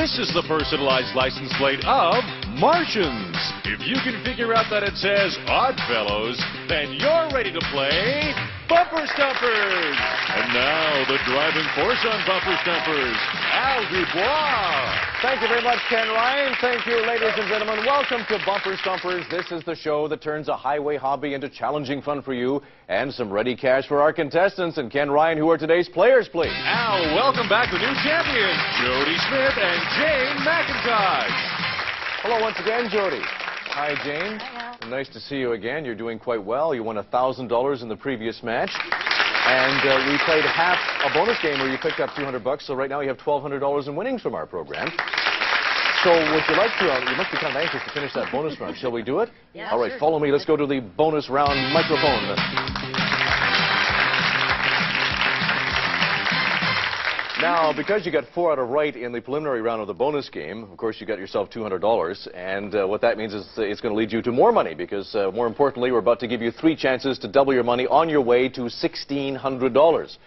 This is the personalized license plate of Martians. If you can figure out that it says Oddfellows, then you're ready to play Bumper Stumpers. And now, the driving force on Bumper Stumpers, Dubois. Thank you very much, Ken Ryan. Thank you, ladies and gentlemen. Welcome to Bumper Stumpers. This is the show that turns a highway hobby into challenging fun for you and some ready cash for our contestants. And Ken Ryan, who are today's players, please. Al, welcome back the new champions, Jodi Smith and Jane McIntosh. Hello once again, Jodi. Hi, Jane. Hi, Al. Nice to see you again. You're doing quite well. You won $1,000 in the previous match. And we played half a bonus game where you picked up $200, so right now you have $1,200 in winnings from our program. So would you like to, you must be kind of anxious to finish that bonus round. Shall we do it? Yeah, all right, sure. follow me. Let's go to the bonus round microphone. Now, because you got 4 out of right in the preliminary round of the bonus game, of course, you got yourself $200. And what that means is it's going to lead you to more money because, more importantly, we're about to give you 3 chances to double your money on your way to $1,600.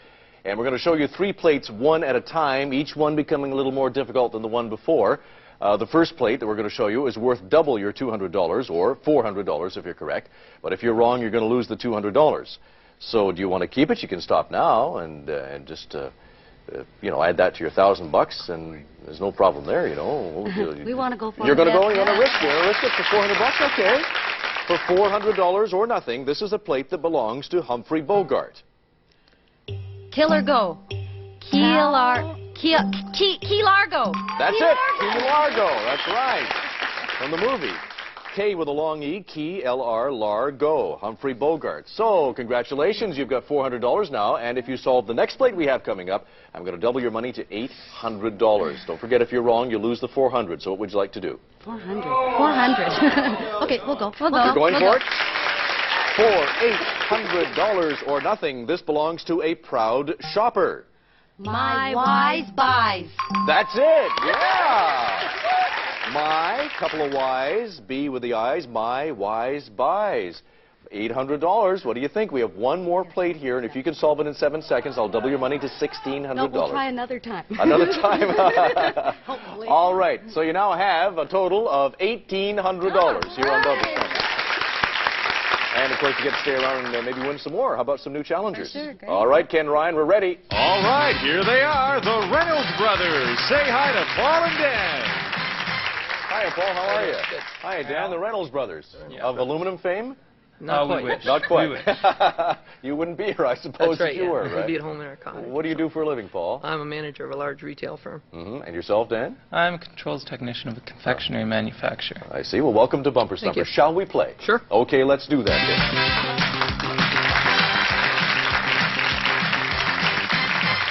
And we're going to show you 3 plates, one at a time, each one becoming a little more difficult than the one before. The first plate that we're going to show you is worth double your $200, or $400 if you're correct. But if you're wrong, you're going to lose the $200. So do you want to keep it? You can stop now and just... you know, add that to your $1,000, and there's no problem there, you know. We want to go for it. You're going to go? You're going to risk it? You're going to risk it for $400? Okay. For $400 or nothing, this is a plate that belongs to Humphrey Bogart. Kill or go. Key Largo. That's it. Key Largo. That's right. From the movie. K with a long E, Key, L-R, Largo, Humphrey Bogart. So, congratulations, you've got $400 now, and if you solve the next plate we have coming up, I'm going to double your money to $800. Don't forget, if you're wrong, you lose the $400. So what would you like to do? 400. 400. Okay, we'll go. We'll go. You're going we'll for it? For $800 or nothing, this belongs to a proud shopper. My wise buys. That's it, yeah! My, couple of Y's, B with the I's, my wise buys. $800. What do you think? We have one more plate here, and if you can solve it in 7 seconds, I'll double your money to $1,600. No, we'll try another time. Another time? Hopefully. All right, so you now have a total of $1,800 here on Bumper Stumpers. And, of course, you get to stay around and maybe win some more. How about some new challengers? Sure, great. All right, Ken Ryan, we're ready. All right, here they are, the Reynolds brothers. Say hi to Paul and Dan. Hi, Paul. How are you? Good. Hi, Dan. The Reynolds brothers of aluminum fame? Not quite. Not quite. We wish. You wouldn't be here, I suppose, That's right, if you were, We'd right? be at home in our cottage. What do you do for a living, Paul? I'm a manager of a large retail firm. And yourself, Dan? I'm a controls technician of a confectionery manufacturer. I see. Well, welcome to Bumper Thank Stumpers. you. Shall we play? Sure. Okay, let's do that then.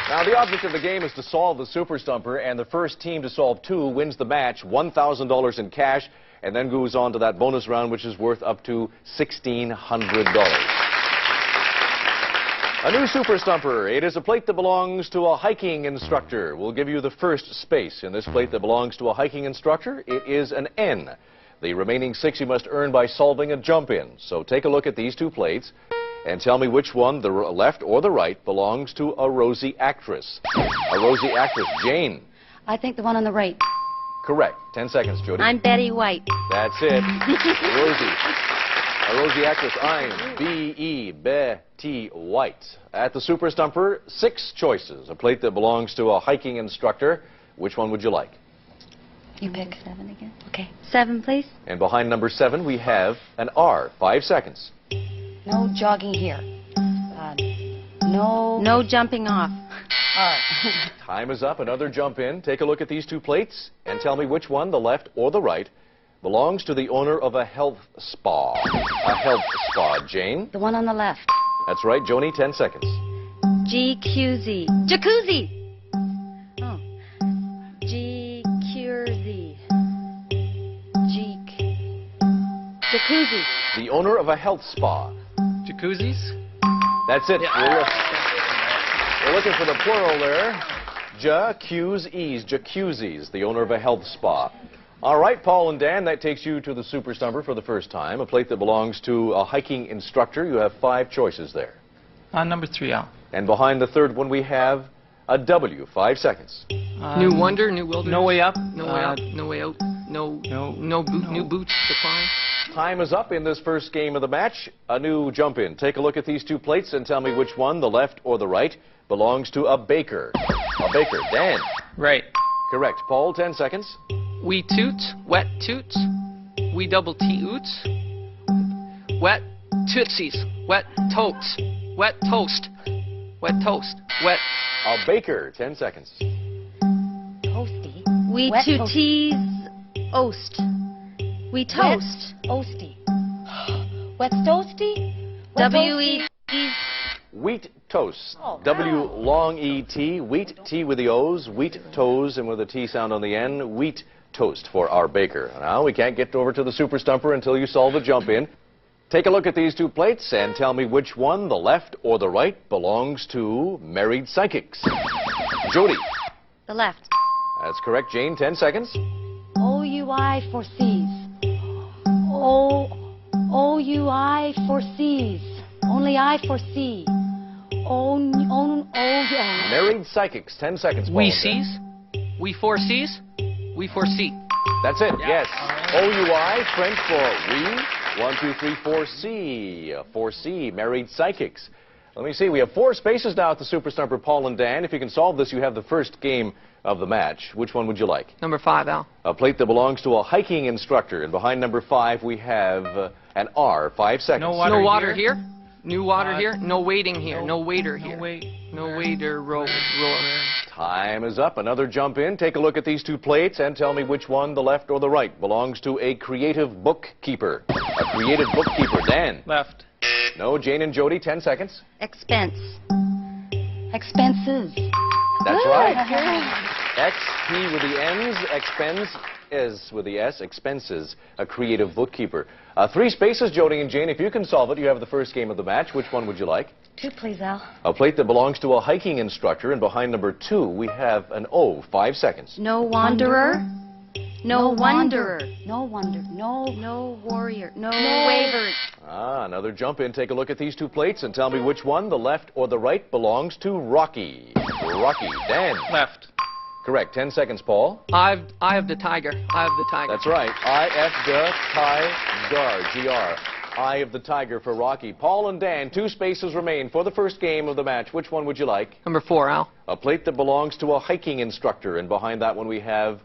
Now, the object of the game is to solve the Super Stumper, and the first team to solve 2 wins the match, $1,000 in cash, and then goes on to that bonus round, which is worth up to $1,600. A new Super Stumper. It is a plate that belongs to a hiking instructor. We'll give you the first space in this plate that belongs to a hiking instructor. It is an N. The remaining 6 you must earn by solving a jump-in. So take a look at these 2 plates and tell me which one, the left or the right, belongs to a rosy actress. A rosy actress. Jane. I think the one on the right. Correct. 10 seconds, Jodi. I'm Betty White. That's it. Rosie. A rosy actress. I'm B-E, Betty White. At the Super Stumper, 6 choices. A plate that belongs to a hiking instructor. Which one would you like? You pick 7 again. Okay. 7, please. And behind number 7, we have an R. 5 seconds. No jogging here. No jumping off. Time is up. Another jump in. Take a look at these 2 plates and tell me which one, the left or the right, belongs to the owner of a health spa. A health spa. Jane? The one on the left. That's right. Joni, 10 seconds. GQZ. Jacuzzi. Oh. GQZ. Jacuzzi. The owner of a health spa. Jacuzzis? That's it. We're looking for the plural there. Jacuzzis, the owner of a health spa. All right, Paul and Dan, that takes you to the Super Stumper for the first time, a plate that belongs to a hiking instructor. You have 5 choices there. Number 3, Al. And behind the third one, we have a W. 5 seconds. New Wonder, New Wilderness. No Way Up. No Way Up. No Way Out. New Boots to Climb. Time is up in this first game of the match. A new jump in. Take a look at these two plates and tell me which one, the left or the right, belongs to a baker. A baker. Dan. Right. Correct. Paul, 10 seconds. We toot, wet toots. We double T oots. Wet tootsies. Wet totes. Wet toast. Wet toast. Wet. A baker. 10 seconds. Toasty. We Wet two toast. T's. Oast. We toast. Oasty. Wet toasty? W-E. Wheat toast. Oh, W wow. long E-T. Wheat, T with the O's. Wheat toes and with a T sound on the end. Wheat toast for our baker. Now, we can't get over to the Super Stumper until you solve the jump in. Take a look at these two plates and tell me which one, the left or the right, belongs to married psychics. Jodi. The left. That's correct. Jane, 10 seconds. O-U-I foresees. O-U-I foresees. Only I foresee. Yeah. Married psychics, 10 seconds. Paul. We sees. We foresees. We foresee. That's it, yes. O-U-I, French for we. 1, 2, 3, 4, C. 4C, married psychics. Let me see, we have 4 spaces now at the Super Stumper, Paul and Dan. If you can solve this, you have the first game of the match. Which one would you like? Number 5, Al. A plate that belongs to a hiking instructor. And behind number 5, we have an R. 5 seconds. No No water water here. here. New water here. No waiting here. no- No waiter no here. wait- No where- waiter roar. Time is up. Another jump in. Take a look at these two plates and tell me which one, the left or the right, belongs to a creative bookkeeper. A creative bookkeeper. Dan. Left. No, Jane and Jodi, 10 seconds. Expense. Expenses. That's right. X, P with the N's, expense is with the S, expenses, a creative bookkeeper. 3 spaces, Jodi and Jane. If you can solve it, you have the first game of the match. Which one would you like? 2, please, Al. A plate that belongs to a hiking instructor, and behind number 2, we have an O. 5 seconds. No wanderer. No wanderer. No wonder. No warrior. No No. waver. Another jump in. Take a look at these two plates and tell me which one, the left or the right, belongs to Rocky. Rocky. Dan. Left. Correct. 10 seconds, Paul. I have the tiger. I have the tiger. That's right. I-F the Tiger. G-R. Eye of the Tiger for Rocky. Paul and Dan, 2 spaces remain for the first game of the match. Which one would you like? Number 4, Al. A plate that belongs to a hiking instructor, and behind that one we have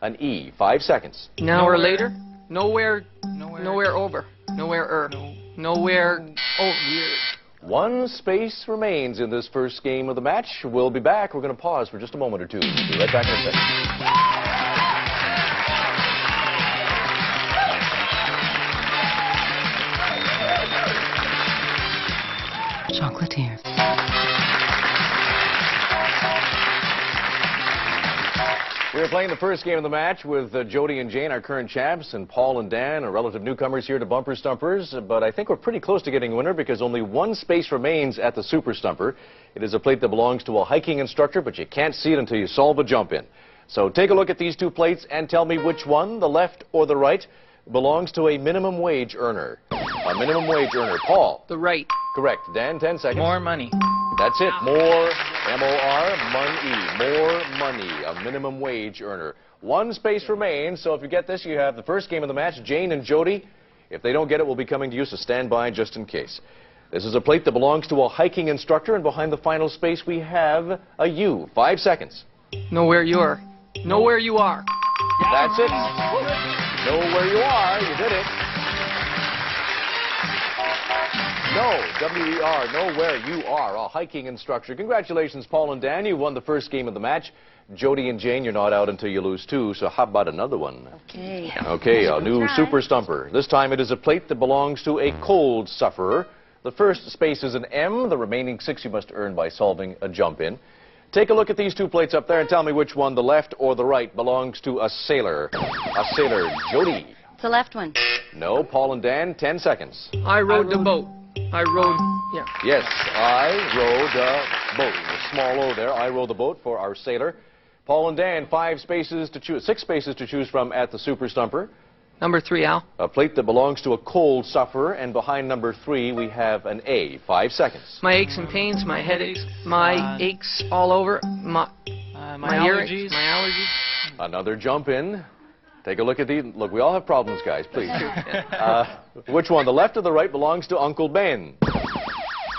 an E. 5 seconds. Now or Nowhere. later. Nowhere. Nowhere. Nowhere over. Nowhere. No. Nowhere. Oh, weird. 1 space remains in this first game of the match. We'll be back. We're going to pause for just a moment or two. Be right back in a second. Chocolatier. We're playing the first game of the match with Jodi and Jane, our current champs, and Paul and Dan, our relative newcomers here to Bumper Stumpers. But I think we're pretty close to getting a winner because only 1 space remains at the Super Stumper. It is a plate that belongs to a hiking instructor, but you can't see it until you solve a jump in. So take a look at these 2 plates and tell me which one, the left or the right, belongs to a minimum wage earner. A minimum wage earner. Paul. The right. Correct. Dan, 10 seconds. More money. That's it. More, M-O-R, money. More money. A minimum wage earner. 1 space remains, so if you get this, you have the first game of the match, Jane and Jodi. If they don't get it, we'll be coming to you, so stand by just in case. This is a plate that belongs to a hiking instructor, and behind the final space, we have a U. 5 seconds. Know where you are. Know where you are. That's it. Know where you are. You did it. No, W-E-R, know where you are, a hiking instructor. Congratulations, Paul and Dan. You won the first game of the match. Jodi and Jane, you're not out until you lose 2, so how about another one? Okay. Okay, a new Try. Super Stumper. This time it is a plate that belongs to a cold sufferer. The first space is an M. The remaining 6 you must earn by solving a jump in. Take a look at these 2 plates up there and tell me which one, the left or the right, belongs to a sailor. A sailor. Jodi. It's the left one. No, Paul and Dan, 10 seconds. I rode the boat. I rode. Yeah. Yes, I rowed the boat. A small O there. I row the boat for our sailor. Paul and Dan, 6 spaces to choose from at the Super Stumper. Number 3, Al. A plate that belongs to a cold sufferer, and behind number 3 we have an A. 5 seconds. My aches and pains, my headaches, my aches all over, My allergies. My allergies. Another jump in. Take a look at the... Look, we all have problems, guys, please. Which one, the left or the right, belongs to Uncle Ben?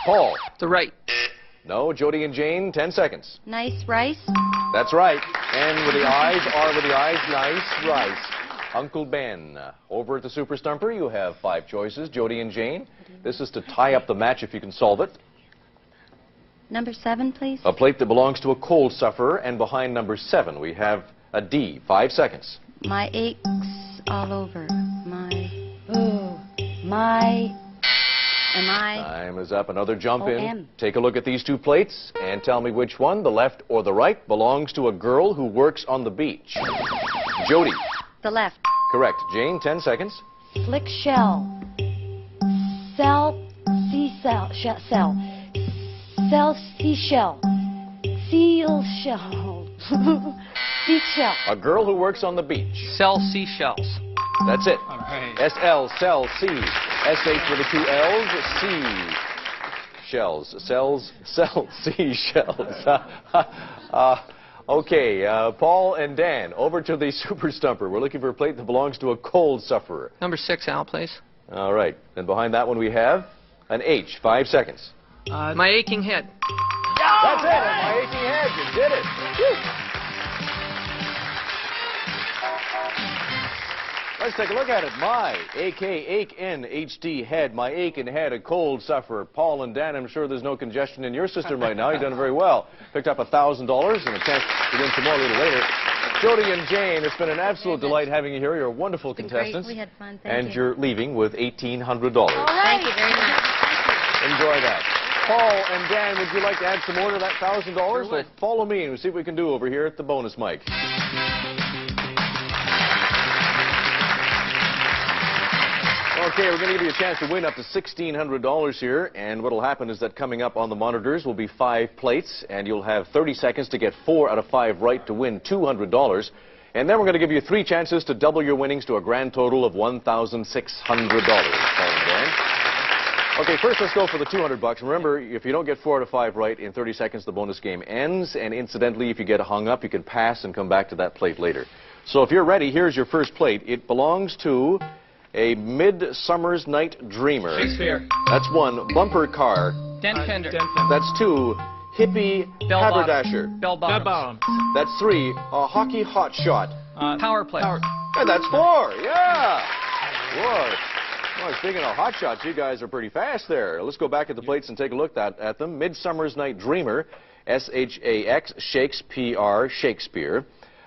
Paul? The right. No, Jody and Jane, 10 seconds. Nice rice. That's right. And with the eyes, R with the eyes, nice rice. Uncle Ben. Over at the Super Stumper, you have 5 choices, Jody and Jane. This is to tie up the match if you can solve it. Number 7, please. A plate that belongs to a cold sufferer, and behind number 7, we have a D. 5 seconds. My aches all over. Ooh. My. Am I? Time is up. Another jump in. M. Take a look at these 2 plates and tell me which one, the left or the right, belongs to a girl who works on the beach. Jody. The left. Correct. Jane, 10 seconds. Slick shell. Seashell. Seashell. Seal shell. Seashell. A girl who works on the beach. Sell seashells. That's it. All right. S-L, sell, C. S-H with the 2 L's, C. Shells. Sells, sell, seashells. Okay, Paul and Dan, over to the Super Stumper. We're looking for a plate that belongs to a cold sufferer. Number 6, Al, please. All right. And behind that one we have an H. 5 seconds. My aching head. That's it. And my aching head. You did it. Woo. Let's take a look at it. My, A-K, ache-N-H-D, head. My aching head, a cold sufferer. Paul and Dan, I'm sure there's no congestion in your system right now. You've done very well. Picked up $1,000 and a chance to win some more a little later. Jody and Jane, it's been an absolute delight having you here. You're wonderful contestants. Great. We had fun. And you're leaving with $1,800. Thank you very much. Enjoy that. Paul and Dan, would you like to add some more to that $1,000? Sure would. So follow me and we'll see what we can do over here at the bonus mic. Okay, we're going to give you a chance to win up to $1,600 here, and what will happen is that coming up on the monitors will be 5 plates, and you'll have 30 seconds to get 4 out of 5 right to win $200. And then we're going to give you 3 chances to double your winnings to a grand total of $1,600. Okay, first let's go for the $200. Remember, if you don't get 4 out of 5 right in 30 seconds, the bonus game ends. And incidentally, if you get hung up, you can pass and come back to that plate later. So if you're ready, here's your first plate. It belongs to a Midsummer's Night Dreamer. Shakespeare. That's 1. Bumper car. Dent fender. That's 2. Hippie Bell haberdasher. Bell bottoms. That's 3. A hockey hot shot. Power play. And that's 4. Yeah. Whoa. Well, speaking of hot shots, you guys are pretty fast there. Let's go back at the plates and take a look at them. Midsummer's Night Dreamer. S-H-A-X. Shakespeare. Shakespeare.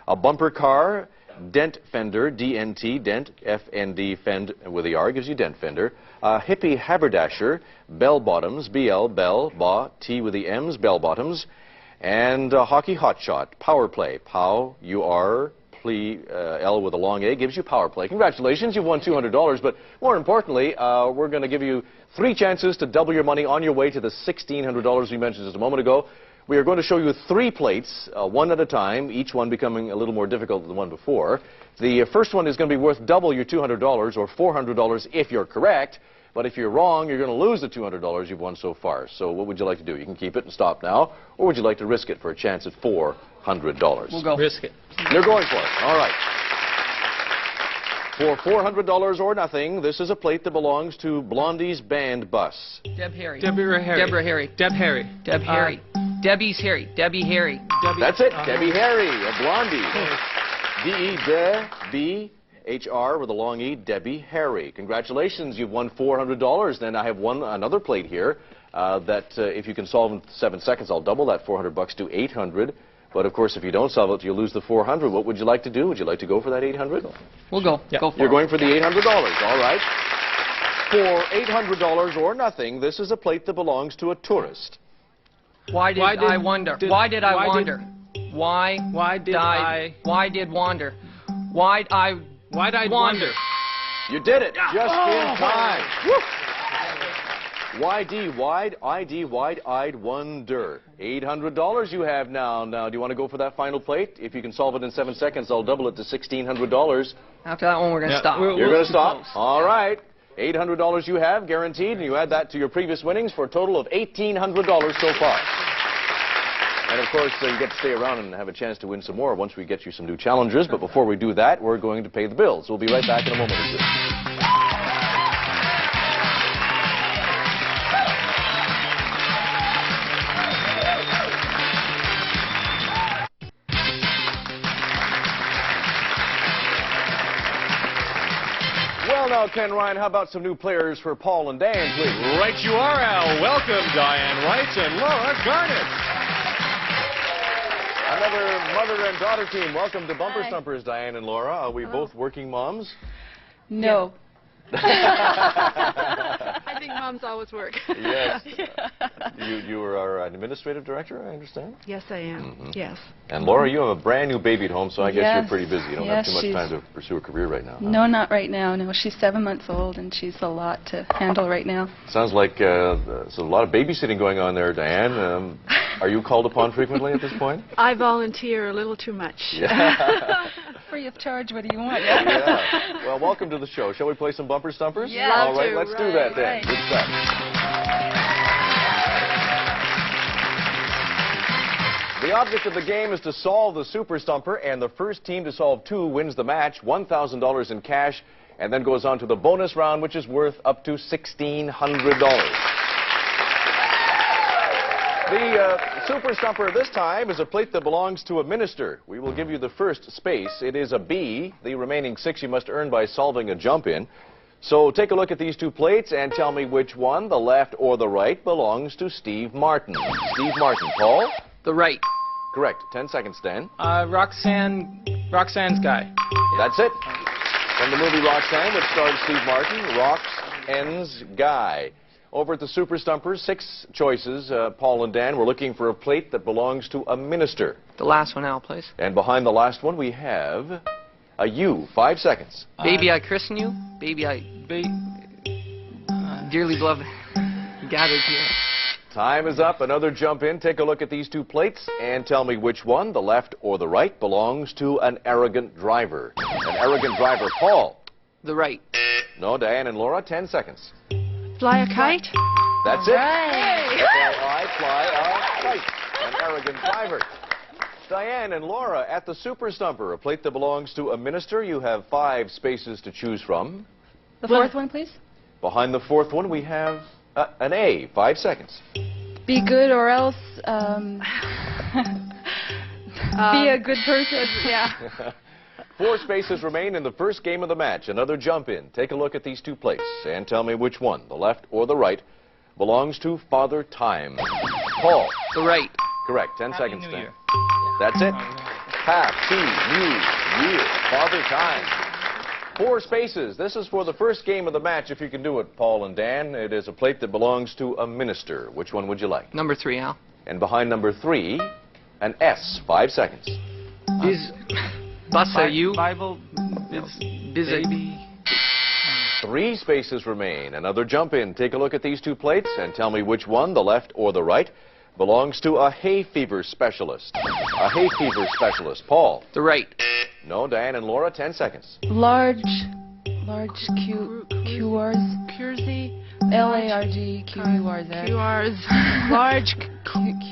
A bumper car. Dent fender, D-N-T, dent, F-N-D, fend with the R, gives you dent fender. Hippie haberdasher, bell bottoms, B-L, bell, ba, T with the M's, bell bottoms. And hockey hotshot, power play, pow, U-R, L with a long A, gives you power play. Congratulations, you've won $200, but more importantly, we're going to give you 3 chances to double your money on your way to the $1,600 we mentioned just a moment ago. We are going to show you 3 plates, 1 at a time, each one becoming a little more difficult than the one before. The first one is going to be worth double your $200 or $400 if you're correct. But if you're wrong, you're going to lose the $200 you've won so far. So what would you like to do? You can keep it and stop now, or would you like to risk it for a chance at $400? We'll go. Risk it. You're going for it. All right. For $400 or nothing, this is a plate that belongs to Blondie's band bus. Deb Harry. Deborah Harry. Deborah Harry. Deb Harry. Deb Harry. Debbie's Harry. Debbie Harry. That's it. Debbie Harry, a Blondie. D-E-B-B-H-R with a long E, Debbie Harry. Congratulations, you've won $400. Then I have another plate here that if you can solve in 7 seconds, I'll double that $400 to $800. But of course, if you don't solve it, you'll lose the $400. What would you like to do? Would you like to go for that $800? We'll go. Yeah. Go for You're it. going for the $800. All right. For $800 or nothing, this is a plate that belongs to a tourist. Why did I wander? Why did I wander? Why did I wander? Why'd I wander? You did it just in time. Woo. YD, wide, ID, wide-eyed wonder. $800 you have now. Now, do you want to go for that final plate? If you can solve it in 7 seconds, I'll double it to $1,600. After that one, we're going to stop. You're going to stop? All right. $800 you have, guaranteed, and you add that to your previous winnings for a total of $1,800 so far. And of course, you get to stay around and have a chance to win some more once we get you some new challengers. But before we do that, we're going to pay the bills. We'll be right back in a moment or two. Well, now, Ken Ryan, how about some new players for Paul and Dan, please? Right you are, Al. Welcome, Diane Wright and Laura Garnett. Another mother and daughter team. Welcome to Bumper Stumpers, Diane and Laura. Are we both working moms? No. I think moms always work. Yes. You are our administrative director, I understand? Yes, I am. Yes. And Laura, you have a brand new baby at home, so I guess Yes. you're pretty busy. You don't have too much time to pursue a career right now. Huh? No, not right now. No, she's 7 months old, and she's a lot to handle right now. Sounds like there's a lot of babysitting going on there, Diane. Are you called upon frequently at this point? I volunteer a little too much. Yeah. Free of charge. What do you want? Yeah. Well, welcome to the show. Shall we play some Bumper Stumpers? Yeah. All right, Love let's to. do that then. Right. Good stuff. The object of the game is to solve the Super Stumper, and the first team to solve 2 wins the match, $1,000 in cash, and then goes on to the bonus round, which is worth up to $1,600. The Super Stumper this time is a plate that belongs to a minister. We will give you the first space. It is a B. The remaining 6 you must earn by solving a jump-in. So take a look at these 2 plates and tell me which one, the left or the right, belongs to Steve Martin. Steve Martin. Paul? The right. Correct. 10 seconds, Dan. Roxanne's guy. That's it. From the movie Roxanne, which stars Steve Martin, Roxanne's guy. Over at the Super Stumpers, 6 choices. Paul and Dan, we're looking for a plate that belongs to a minister. The last one, Al, please. And behind the last one, we have a U. 5 seconds. Baby, I christen you. Baby, I dearly beloved, gathered here. Time is up. Another jump in. Take a look at these 2 plates and tell me which one, the left or the right, belongs to an arrogant driver. An arrogant driver. Paul? The right. No, Diane and Laura, 10 seconds. Fly a kite? That's it. Right. Fly a kite. An arrogant driver. Diane and Laura, at the Super Stumper, a plate that belongs to a minister. You have 5 spaces to choose from. The fourth one, please. Behind the 4th one, we have an A. 5 seconds. Be good or else be a good person. Yeah. 4 spaces remain in the first game of the match. Another jump in. Take a look at these 2 plates and tell me which one, the left or the right, belongs to Father Time. Paul? The right. Correct. 10 Happy seconds, New Dan. Year. That's it. Happy New Year. Father Time. 4 spaces. This is for the first game of the match, if you can do it, Paul and Dan. It is a plate that belongs to a minister. Which one would you like? Number 3, Al. And behind number 3, an S. 5 seconds. Bassa, you. Bible. Busy. Baby. 3 spaces remain. Another jump in. Take a look at these 2 plates and tell me which one, the left or the right, belongs to a hay fever specialist. A hay fever specialist. Paul? The right. No, Diane and Laura, 10 seconds. Large QRs. Curzy? LARG QRs. QRs. Large.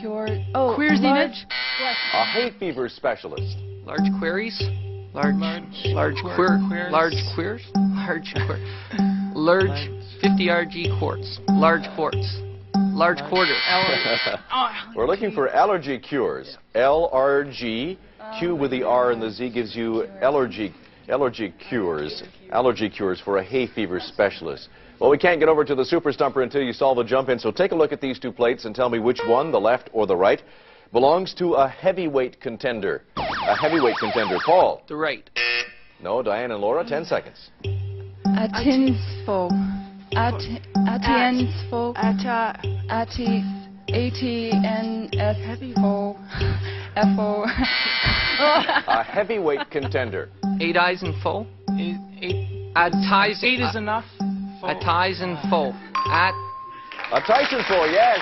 Cure. Oh, Queersiness? A hay fever specialist. Large queries. Large queers. Large 50 RG quarts. Large quarts. Large quarter. We're looking for allergy cures. LRG. Q with the R and the Z gives you allergy cures. Allergy cures for a hay fever specialist. Well, we can't get over to the Super Stumper until you solve a jump in, so take a look at these 2 plates and tell me which one, the left or the right, belongs to a heavyweight contender. A heavyweight contender. Paul? The right. No, Diane and Laura, 10 seconds. Atinsfo. Atinsfo. ATNSFO. FO. A heavyweight contender. 8 eyes and full. 8 Ties. is enough. Ties and full. At. A Tyson full, yes.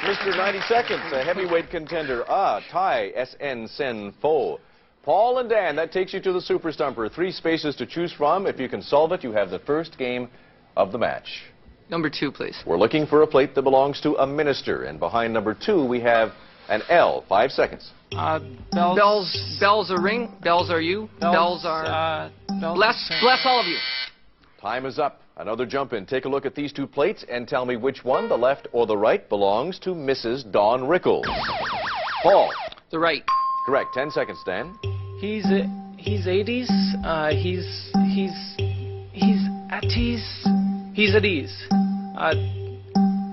Mr. 90 Seconds, a heavyweight contender. Tai, SN, Sen, Fo. Paul and Dan, that takes you to the Super Stumper. 3 spaces to choose from. If you can solve it, you have the first game of the match. Number 2, please. We're looking for a plate that belongs to a minister. And behind number 2, we have An L, 5 seconds. Bells are ring. Bells are you. Bells are. Bless all of you. Time is up. Another jump in. Take a look at these two plates and tell me which one, the left or the right, belongs to Mrs. Dawn Rickles. Paul. The right. Correct. 10 seconds, Dan. He's 80s. He's at ease. He's at ease.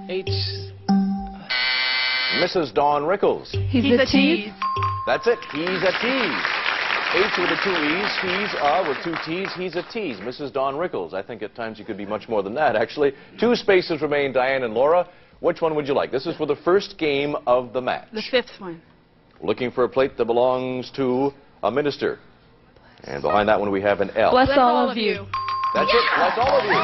H. Mrs. Dawn Rickles. He's a tease. That's it. He's a tease. H with the 2 E's, tease with 2 T's, he's a tease. Mrs. Dawn Rickles. I think at times you could be much more than that, actually. 2 spaces remain, Diane and Laura. Which one would you like? This is for the first game of the match. The 5th one. Looking for a plate that belongs to a minister. And behind that one we have an L. Bless all of you. That's it. Bless all of you.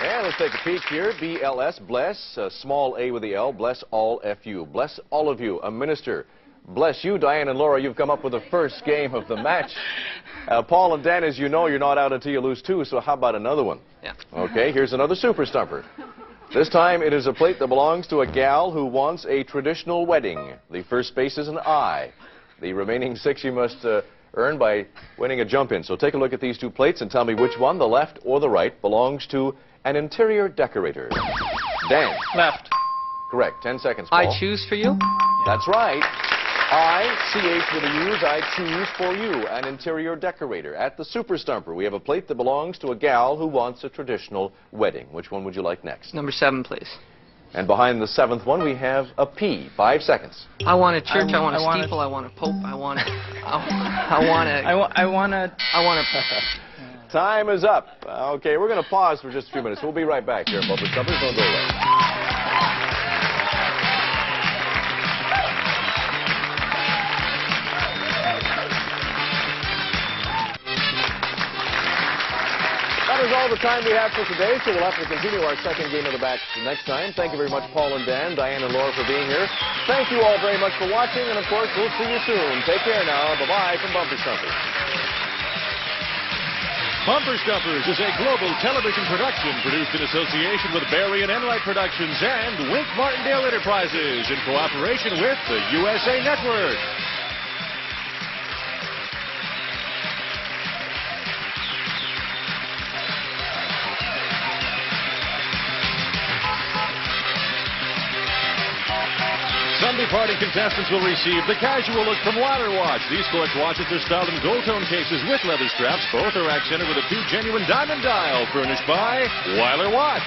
And let's take a peek here. BLS, bless, small a with the L, bless all FU. Bless all of you, a minister. Bless you, Diane and Laura, you've come up with the first game of the match. Paul and Dan, as you know, you're not out until you lose 2, so how about another one? Yeah. Okay, here's another super stumper. This time it is a plate that belongs to a gal who wants a traditional wedding. The first space is an I. The remaining 6 you must earn by winning a jump in. So take a look at these 2 plates and tell me which one, the left or the right, belongs to an interior decorator. Dan. Left. Correct. 10 seconds, Paul. I choose for you. That's right. I-C-H with a U's, I choose for you, an interior decorator. At the Super Stumper, we have a plate that belongs to a gal who wants a traditional wedding. Which one would you like next? Number 7, please. And behind the 7th one, we have a P. 5 seconds. I want a church. I want a steeple. I want a pope. I want a. Time is up. Okay, we're going to pause for just a few minutes. We'll be right back here at Bumper Stumpers. Don't go away. That is all the time we have for today, so we'll have to continue our second game of the match next time. Thank you very much, Paul and Dan, Diane and Laura, for being here. Thank you all very much for watching, and of course, we'll see you soon. Take care now. Bye-bye from Bumper Stumpers. Bumper Stumpers is a global television production produced in association with Barry and Enright Productions and Wink Martindale Enterprises in cooperation with the USA Network. Sunday party contestants will receive the casual look from Weiler Watch. These sports watches are styled in gold tone cases with leather straps. Both are accented with a 2 genuine diamond dial, furnished by Weiler Watch.